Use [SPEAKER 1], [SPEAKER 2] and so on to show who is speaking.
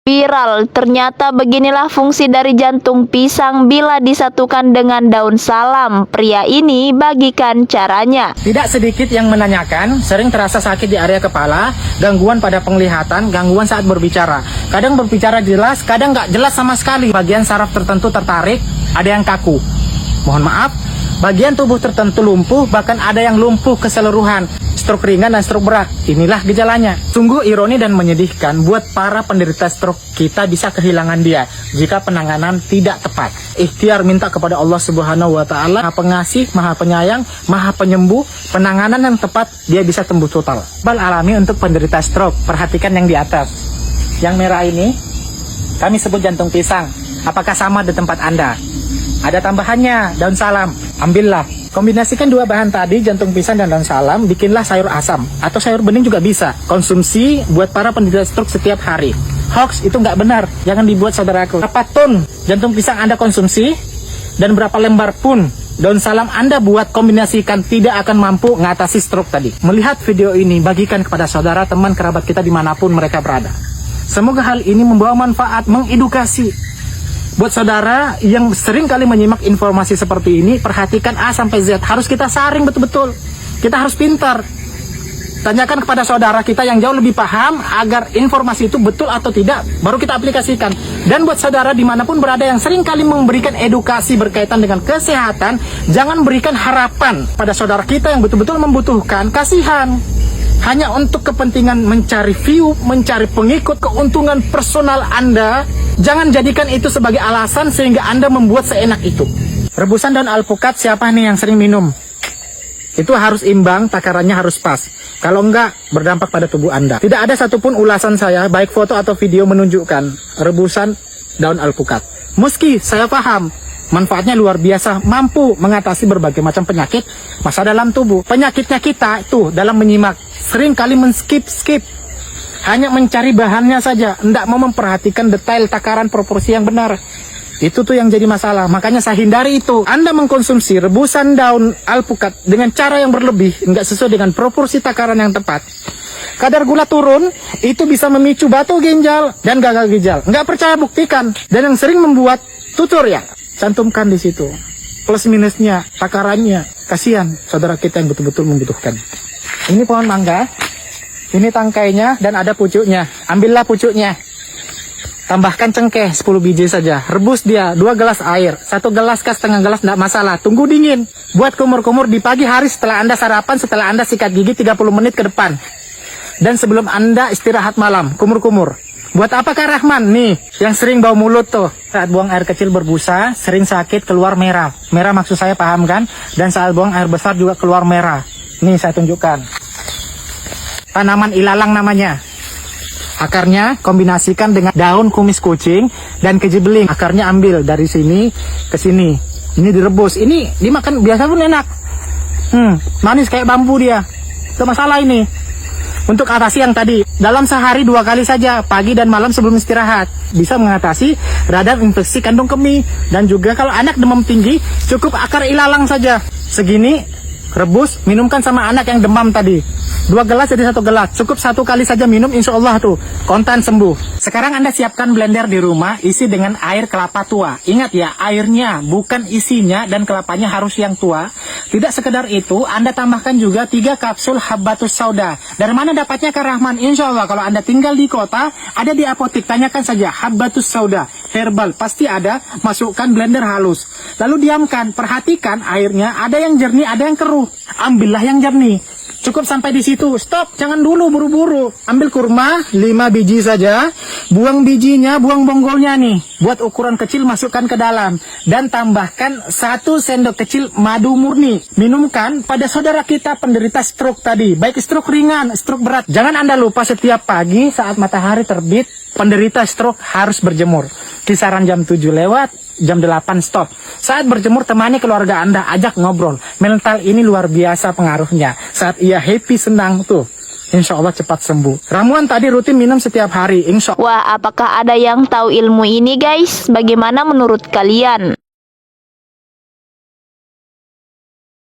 [SPEAKER 1] Viral, ternyata beginilah fungsi dari jantung pisang bila disatukan dengan daun salam. Pria ini bagikan caranya.
[SPEAKER 2] Tidak sedikit yang menanyakan, sering terasa sakit di area kepala, gangguan pada penglihatan, gangguan saat berbicara. Kadang berbicara jelas, kadang nggak jelas sama sekali. Bagian saraf tertentu tertarik, ada yang kaku. Mohon maaf, bagian tubuh tertentu lumpuh, bahkan ada yang lumpuh keseluruhan. Stroke ringan dan stroke berat, inilah gejalanya. Sungguh ironi dan menyedihkan buat para penderita stroke, kita bisa kehilangan dia jika penanganan tidak tepat. Ikhtiar minta kepada Allah Subhanahu wa Ta'ala, Maha Pengasih, Maha Penyayang, Maha Penyembuh. Penanganan yang tepat, dia bisa tembus total. Bal alami untuk penderita stroke, perhatikan yang di atas. Yang merah ini kami sebut jantung pisang. Apakah sama di tempat Anda? Ada tambahannya, daun salam. Ambillah. Kombinasikan dua bahan tadi, jantung pisang dan daun salam, bikinlah sayur asam. Atau sayur bening juga bisa. Konsumsi buat para penderita stroke setiap hari. Hoax itu nggak benar, jangan dibuat saudaraku. Berapa ton jantung pisang Anda konsumsi, dan berapa lembar pun daun salam Anda buat, kombinasikan, tidak akan mampu mengatasi stroke tadi. Melihat video ini, bagikan kepada saudara, teman, kerabat kita dimanapun mereka berada. Semoga hal ini membawa manfaat, mengedukasi. Buat saudara yang sering kali menyimak informasi seperti ini, perhatikan A sampai Z. Harus kita saring betul-betul. Kita harus pintar. Tanyakan kepada saudara kita yang jauh lebih paham agar informasi itu betul atau tidak, baru kita aplikasikan. Dan buat saudara dimanapun berada yang sering kali memberikan edukasi berkaitan dengan kesehatan, jangan berikan harapan pada saudara kita yang betul-betul membutuhkan. Kasihan. Hanya untuk kepentingan mencari view, mencari pengikut, keuntungan personal Anda. Jangan jadikan itu sebagai alasan sehingga Anda membuat seenak itu. Rebusan daun alpukat, siapa nih yang sering minum? Itu harus imbang, takarannya harus pas. Kalau enggak, berdampak pada tubuh Anda. Tidak ada satupun ulasan saya, baik foto atau video, menunjukkan rebusan daun alpukat. Meski saya paham, manfaatnya luar biasa, mampu mengatasi berbagai macam penyakit masa dalam tubuh. Penyakitnya kita tuh dalam menyimak, sering kali men-skip. Hanya mencari bahannya saja, tidak mau memperhatikan detail takaran proporsi yang benar. Itu tuh yang jadi masalah, makanya saya hindari itu. Anda mengkonsumsi rebusan daun alpukat dengan cara yang berlebih, nggak sesuai dengan proporsi takaran yang tepat. Kadar gula turun, itu bisa memicu batu ginjal dan gagal ginjal. Nggak percaya, buktikan. Dan yang sering membuat tutur ya, cantumkan di situ. Plus minusnya, takarannya. Kasihan saudara kita yang betul-betul membutuhkan. Ini pohon mangga. Ini tangkainya dan ada pucuknya. Ambillah pucuknya. Tambahkan cengkeh 10 biji saja. Rebus dia 2 gelas air. 1 gelas ke setengah gelas tidak masalah. Tunggu dingin. Buat kumur-kumur di pagi hari setelah Anda sarapan, setelah Anda sikat gigi 30 menit ke depan. Dan sebelum Anda istirahat malam, kumur-kumur. Buat apa Kak Rahman? Nih, yang sering bau mulut tuh. Saat buang air kecil berbusa, sering sakit keluar merah. Merah maksud saya paham kan? Dan saat buang air besar juga keluar merah. Nih saya tunjukkan. Tanaman ilalang namanya. Akarnya kombinasikan dengan daun kumis kucing dan kejibeling. Akarnya ambil dari sini ke sini. Ini direbus. Ini dimakan biasa pun enak. Manis kayak bambu dia. Itu masalah ini. Untuk atasi yang tadi, dalam sehari 2 kali saja, pagi dan malam sebelum istirahat. Bisa mengatasi radang infeksi kandung kemih. Dan juga kalau anak demam tinggi, cukup akar ilalang saja. Segini, rebus, minumkan sama anak yang demam tadi. 2 gelas jadi 1 gelas. Cukup 1 kali saja minum, insya Allah tuh kontan sembuh. Sekarang Anda siapkan blender di rumah, isi dengan air kelapa tua. Ingat ya, airnya bukan isinya, dan kelapanya harus yang tua. Tidak sekedar itu, Anda tambahkan juga 3 kapsul habbatus sauda. Dari mana dapatnya Kak Rahman? Insya Allah kalau Anda tinggal di kota, ada di apotik, tanyakan saja habbatus sauda herbal, pasti ada. Masukkan blender halus, lalu diamkan. Perhatikan airnya, ada yang jernih, ada yang keruh. Ambillah yang jernih. Cukup sampai di situ, stop, jangan dulu buru-buru. Ambil kurma 5 biji saja, buang bijinya, buang bonggolnya nih. Buat ukuran kecil, masukkan ke dalam. Dan tambahkan 1 sendok kecil madu murni. Minumkan pada saudara kita penderita stroke tadi, baik stroke ringan, stroke berat. Jangan Anda lupa setiap pagi saat matahari terbit, penderita stroke harus berjemur. Kisaran jam 7 lewat, jam 8 stop. Saat berjemur, temani keluarga Anda, ajak ngobrol. Mental ini luar biasa pengaruhnya. Saat ia happy, senang tuh, insya Allah cepat sembuh. Ramuan tadi rutin minum setiap hari, insya Allah.
[SPEAKER 1] Wah, apakah ada yang tahu ilmu ini guys? Bagaimana menurut kalian?